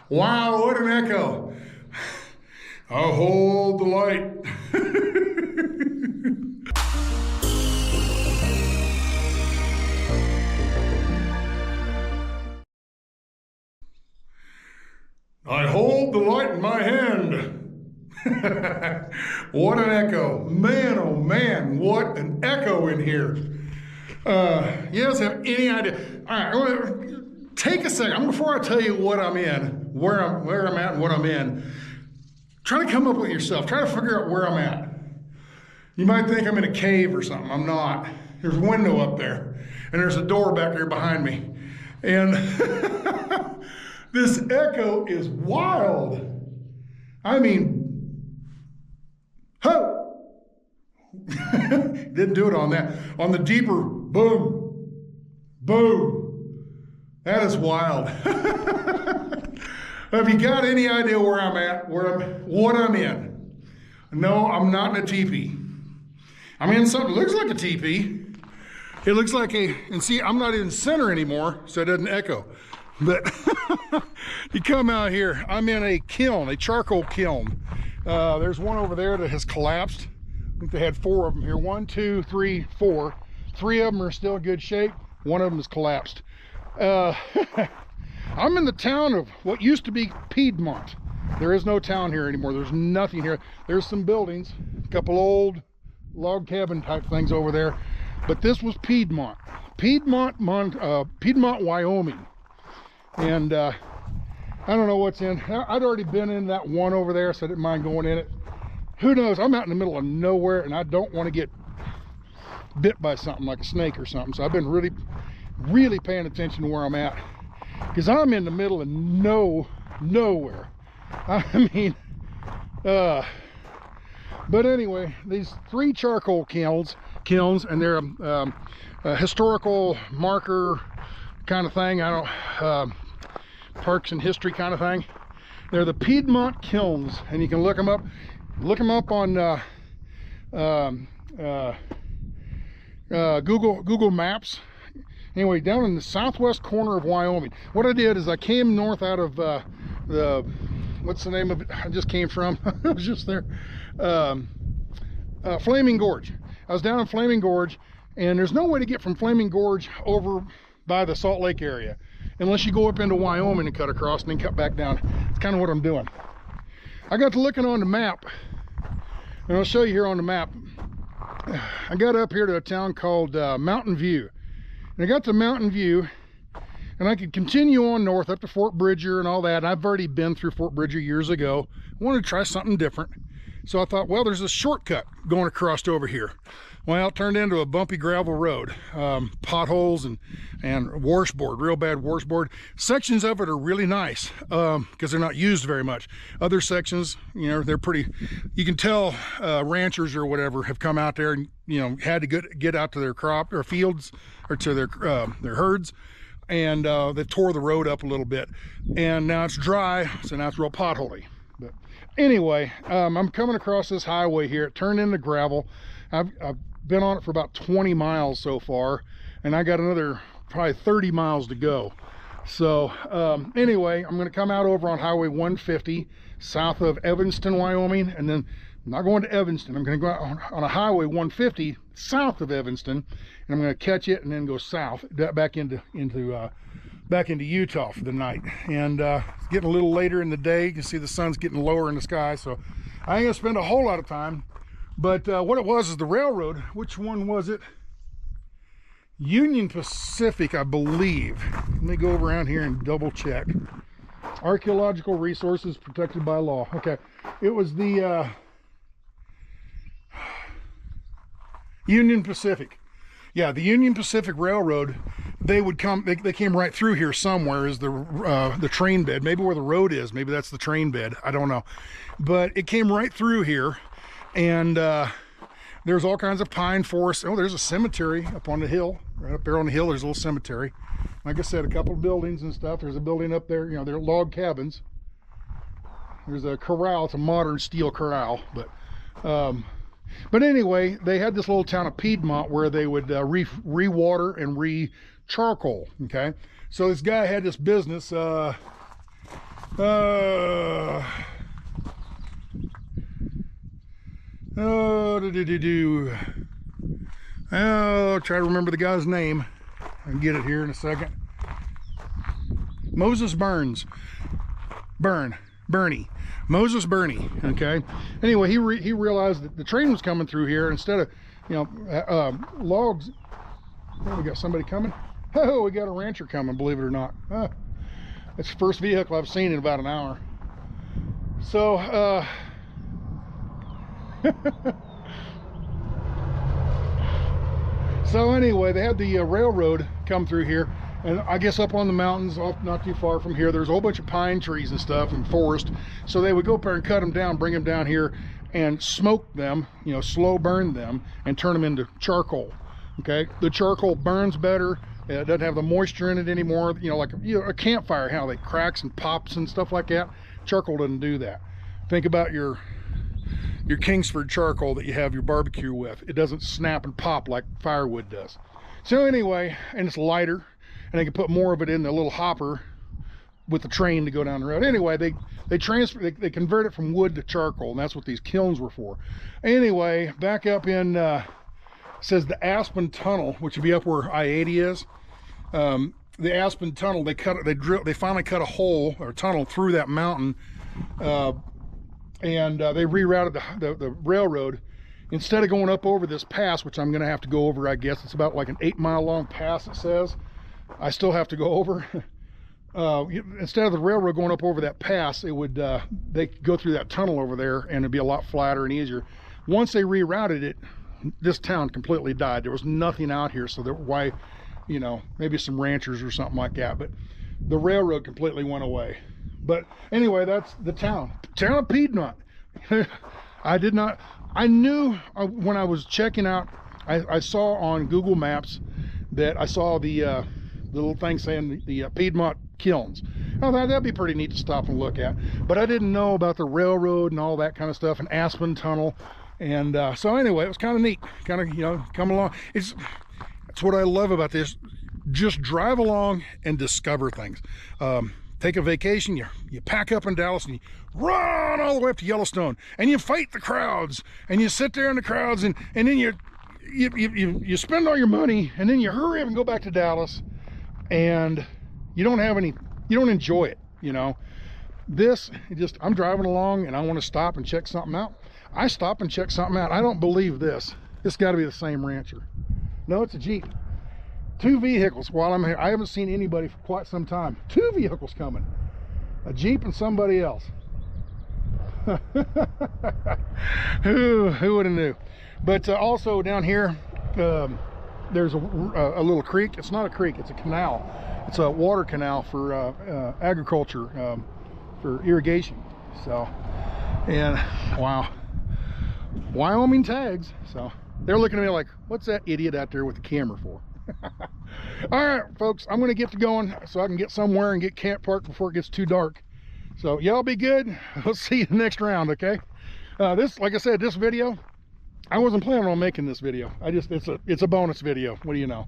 Wow, what an echo. I'll hold the light. I hold the light in my hand. What an echo. Man, oh man, what an echo in here. You guys have any idea? All right, take a second. Before I tell you what I'm in, where I'm at and what I'm in, try to come up with yourself. Try to figure out where I'm at. You might think I'm in a cave or something. I'm not. There's a window up there, and there's a door back there behind me. And this echo is wild. I mean, ho! Didn't do it on that. On the deeper, boom, boom. That is wild. Have you got any idea where I'm at, what I'm in? No, I'm not in a teepee. I'm in something that looks like a teepee. It looks like and see, I'm not in center anymore, so it doesn't echo. But you come out here, I'm in a kiln, a charcoal kiln. There's one over there that has collapsed. I think they had 4 of them here. 1, 2, 3, 4. 3 of them are still in good shape. 1 of them has collapsed. I'm in the town of what used to be Piedmont. There is no town here anymore. There's nothing here. There's some buildings, a couple old log cabin type things over there. But this was Piedmont. Piedmont, Wyoming. And I don't know what's in. I'd already been in that one over there, so I didn't mind going in it. Who knows? I'm out in the middle of nowhere, and I don't want to get bit by something like a snake or something. So I've been really paying attention to where I'm at, because I'm in the middle of nowhere. I mean, but anyway, these 3 charcoal kilns, and they're a historical marker kind of thing. I don't parks and history kind of thing. They're the Piedmont kilns, and you can look them up. Look them up on Google Maps. Anyway, down in the southwest corner of Wyoming. What I did is I came north out of what's the name of it? I just came from. I was just there. Flaming Gorge. I was down in Flaming Gorge, and there's no way to get from Flaming Gorge over by the Salt Lake area unless you go up into Wyoming and cut across and then cut back down. It's kind of what I'm doing. I got to looking on the map, and I'll show you here on the map. I got up here to a town called Mountain View, and I got to Mountain View, and I could continue on north up to Fort Bridger and all that. I've already been through Fort Bridger years ago. I wanted to try something different, so I thought, well, there's a shortcut going across over here. Well, it turned into a bumpy gravel road, potholes and washboard, real bad washboard. Sections of it are really nice because they're not used very much. Other sections, you know, they're pretty, you can tell ranchers or whatever have come out there and, you know, had to get out to their crop or fields or to their herds, and they tore the road up a little bit. And now it's dry, so now it's real potholey. But anyway, I'm coming across this highway here. It turned into gravel. I've been on it for about 20 miles so far, and I got another probably 30 miles to go. So anyway, I'm going to come out over on Highway 150 south of Evanston, Wyoming, and then I'm not going to Evanston. I'm going to go out on a Highway 150 south of Evanston, and I'm going to catch it and then go south back into Utah for the night. And it's getting a little later in the day. You can see the sun's getting lower in the sky, so I ain't gonna spend a whole lot of time. But what it was is the railroad. Which one was it? Union Pacific, I believe. Let me go around here and double check. Archaeological resources protected by law. Okay, it was the Union Pacific. Yeah, the Union Pacific Railroad. They would come. They came right through here somewhere. Is the train bed? Maybe where the road is. Maybe that's the train bed. I don't know. But it came right through here. And there's all kinds of pine forests. Oh, there's a cemetery up on the hill. Right up there on the hill, there's a little cemetery. Like I said, a couple of buildings and stuff. There's a building up there, you know, they're log cabins. There's a corral. It's a modern steel corral. But But anyway, they had this little town of Piedmont where they would re-water and re-charcoal, okay? So this guy had this business, try to remember the guy's name. I can get it here in a second. Moses Bernie. Moses Bernie, okay? Anyway, he realized that the train was coming through here. Instead of, you know, logs. Oh, we got somebody coming. Oh, we got a rancher coming, believe it or not. It's the first vehicle I've seen in about an hour. So, so anyway, they had the railroad come through here, and I guess up on the mountains, off not too far from here, there's a whole bunch of pine trees and stuff and forest. So they would go up there and cut them down, bring them down here, and smoke them, you know, slow burn them, and turn them into charcoal. Okay, the charcoal burns better. It doesn't have the moisture in it anymore. You know, like a campfire, how they cracks and pops and stuff like that. Charcoal doesn't do that. Think about your Kingsford charcoal that you have your barbecue with. It doesn't snap and pop like firewood does. So anyway, and it's lighter, and they can put more of it in the little hopper with the train to go down the road. Anyway, they convert it from wood to charcoal, and that's what these kilns were for. Anyway, back up in says the Aspen Tunnel, which would be up where I-80 is. The Aspen Tunnel, they finally cut a hole or tunnel through that mountain, and they rerouted the railroad. Instead of going up over this pass, which I'm going to have to go over, I guess it's about like an 8-mile long pass, it says. I still have to go over. Instead of the railroad going up over that pass, it would they could go through that tunnel over there, and it'd be a lot flatter and easier. Once they rerouted it, this town completely died. There was nothing out here, so that why, you know, maybe some ranchers or something like that, but the railroad completely went away. But anyway, that's the town of Piedmont. I knew when I was checking out, I saw on Google Maps that I saw the little thing saying the Piedmont kilns. I thought that'd be pretty neat to stop and look at, but I didn't know about the railroad and all that kind of stuff, and Aspen Tunnel. And so anyway, it was kind of neat, kind of, you know, come along. It's what I love about this. Just drive along and discover things. Take a vacation, you pack up in Dallas and you run all the way up to Yellowstone, and you fight the crowds, and you sit there in the crowds, and then you spend all your money, and then you hurry up and go back to Dallas, and you don't enjoy it, you know. I'm driving along and I want to stop and check something out. I stop and check something out. I don't believe this. It's got to be the same rancher. No, it's a Jeep. 2 vehicles while I'm here. I haven't seen anybody for quite some time. 2 vehicles coming. A Jeep and somebody else. Who would have knew? But also down here, there's a little creek. It's not a creek, it's a canal. It's a water canal for agriculture, for irrigation. So, and wow, Wyoming tags. So they're looking at me like, what's that idiot out there with the camera for? All right, folks, I'm gonna get to going so I can get somewhere and get camp parked before it gets too dark. So y'all be good. We'll see you next round, okay? Like I said, this video, I wasn't planning on making this video. It's a bonus video. What do you know?